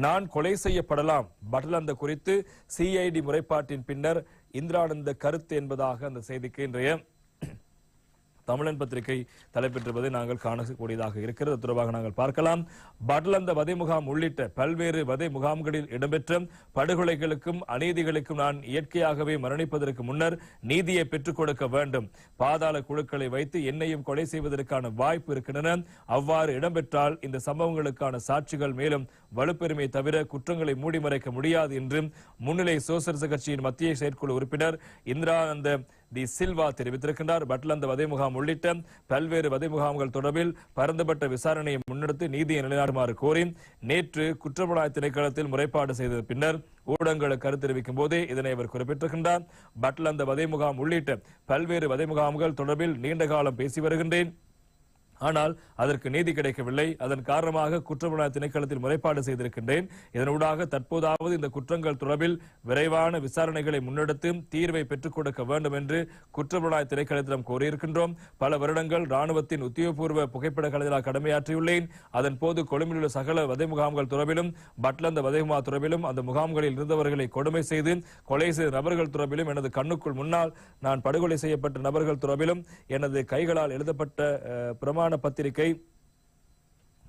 நான் கொலை செய்யப்படலாம் பட்லந்த குறித்து சிஐடி முறைப்பாட்டின் பின்னர் இந்திரானந்த கருத்து என்பதாக அந்த செய்திக்கு இன்றைய தமிழன் பத்திரிகை தலைப்பெற்றிருப்பதை நாங்கள் காணக்கூடியதாக இருக்கிறது. தொடர்பாக நாங்கள் பார்க்கலாம். பட்லந்த வதை முகாம் உள்ளிட்ட பல்வேறு வதை முகாம்களில் இடம்பெற்ற படுகொலைகளுக்கும் அநீதிகளுக்கும் நான் இயற்கையாகவே மரணிப்பதற்கு முன்னர் நீதியை பெற்றுக் கொடுக்க வேண்டும். பாதாள குழுக்களை வைத்து என்னையும் கொலை செய்வதற்கான வாய்ப்பு இருக்கின்றன. அவ்வாறு இடம்பெற்றால் இந்த சம்பவங்களுக்கான சாட்சிகள் மேலும் வலுப்பெருமை தவிர குற்றங்களை மூடி மறைக்க முடியாது என்று முன்னிலை சோசலிச கட்சியின் மத்திய செயற்குழு உறுப்பினர் இந்திரானந்த தி சில்வா தெரிவித்திருக்கின்றார். பட்லந்த வதை முகாம் உள்ளிட்ட பல்வேறு வதை முகாம்கள் தொடர்பில் பரந்துபட்ட விசாரணையை முன்னெடுத்து நீதியை நிலைநாட்டுமாறு கோரி நேற்று குற்றப்புலனாய்வு திணைக்களத்தில் முறைப்பாடு செய்த பின்னர் ஊடகங்களுக்கு கருத்து தெரிவிக்கும் போதே இதனை அவர் குறிப்பிட்டிருக்கின்றார். பட்லந்த வதை முகாம் உள்ளிட்ட பல்வேறு வதை முகாம்கள் தொடர்பில் நீண்ட காலம் பேசி வருகின்றேன். ஆனால் அதற்கு நீதி கிடைக்கவில்லை. அதன் காரணமாக குற்றப்புலனாய்வு திணைக்களத்தில் முறைப்பாடு செய்திருக்கின்றேன். இதனூடாக தற்போதாவது இந்த குற்றங்கள் தொடர்பில் விரைவான விசாரணைகளை முன்னெடுத்து தீர்வை பெற்றுக் கொடுக்க வேண்டும் என்று குற்றப்புலனாய்வு திணைக்களத்திடம் கோரியிருக்கின்றோம். பல வருடங்கள் ராணுவத்தின் உத்தியோகபூர்வ புகைப்பட கலைஞராக கடமையாற்றியுள்ளேன். அதன் போது கொழும்பில் உள்ள சகல வதை முகாம்கள் தொடர்பிலும் பட்லந்த வதை முகாம் தொடர்பிலும் அந்த முகாம்களில் இருந்தவர்களை கொடுமை செய்து கொலை செய்த நபர்கள் தொடர்பிலும் எனது கண்ணுக்குள் முன்னால் நான் படுகொலை செய்யப்பட்ட நபர்கள் தொடர்பிலும் எனது கைகளால் எழுதப்பட்ட பிரமாண பத்திரிகை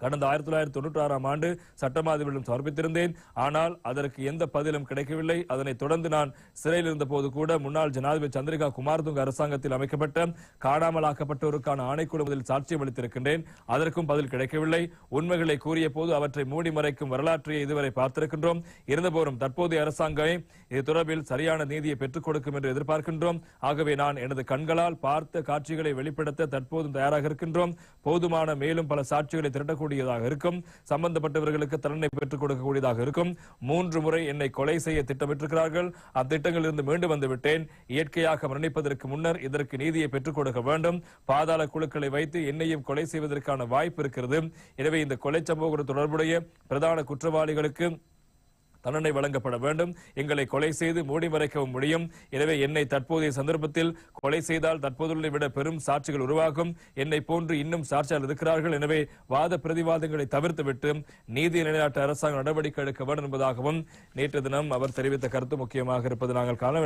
கடந்த 1996ஆம் ஆண்டு சட்டமாதிபதியிடம் சமர்ப்பித்திருந்தேன். ஆனால் அதற்கு எந்த பதிலும் கிடைக்கவில்லை. அதனைத் தொடர்ந்து நான் சிறையில் இருந்த போது கூட முன்னாள் ஜனாதிபதி சந்திரிகா குமாரதுங்க அரசாங்கத்தில் அமைக்கப்பட்ட காணாமலாக்கப்பட்டோருக்கான ஆணைக்குழுவில் சாட்சியம் அளித்திருக்கின்றேன். அதற்கும் பதில் கிடைக்கவில்லை. உண்மைகளை கூறிய போது அவற்றை மூடி மறைக்கும் வரலாற்றை இதுவரை பார்த்திருக்கின்றோம். இருந்தபோதும் தற்போதைய அரசாங்கமே இது தொடர்பில் சரியான நீதியை பெற்றுக் கொடுக்கும் என்று எதிர்பார்க்கின்றோம். ஆகவே நான் எனது கண்களால் பார்த்த காட்சிகளை வெளிப்படுத்த தற்போதும் தயாராக இருக்கின்றோம். போதுமான மேலும் பல சாட்சிகளை திரட்டக்கூடிய இருக்கும். சம்பந்தப்பட்டவர்களுக்கு தண்டனை பெற்றுக் கொடுக்கக்கூடியதாக இருக்கும். 3 முறை என்னை கொலை செய்ய திட்டமிட்டிருக்கிறார்கள். அத்திட்டங்களில் இருந்து மீண்டு வந்து விட்டேன். இயற்கையாக மரணிப்பதற்கு முன்னர் இதற்கு நீதியை பெற்றுக் கொடுக்க வேண்டும். பாதாள குழுக்களை வைத்து என்னையும் கொலை செய்வதற்கான வாய்ப்பு இருக்கிறது. எனவே இந்த கொலை சம்பவத்துடன் தொடர்புடைய பிரதான குற்றவாளிகளுக்கு தண்டனை வழங்கப்பட வேண்டும். எங்களை கொலை செய்து மூடி மறைக்கவும் முடியும். எனவே என்னை தற்போதைய சந்தர்ப்பத்தில் கொலை செய்தால் தற்போதுள்ள விட பெரும் சாட்சிகள் உருவாகும். என்னை போன்று இன்னும் சாட்சியாளர் இருக்கிறார்கள். எனவே வாத பிரதிவாதங்களை தவிர்த்துவிட்டு நீதி நிலைநாட்ட அரசாங்கம் நடவடிக்கை எடுக்க வேண்டும் என்பதாகவும் நேற்று தினம் அவர் தெரிவித்த கருத்து முக்கியமாக இருப்பது நாங்கள் காண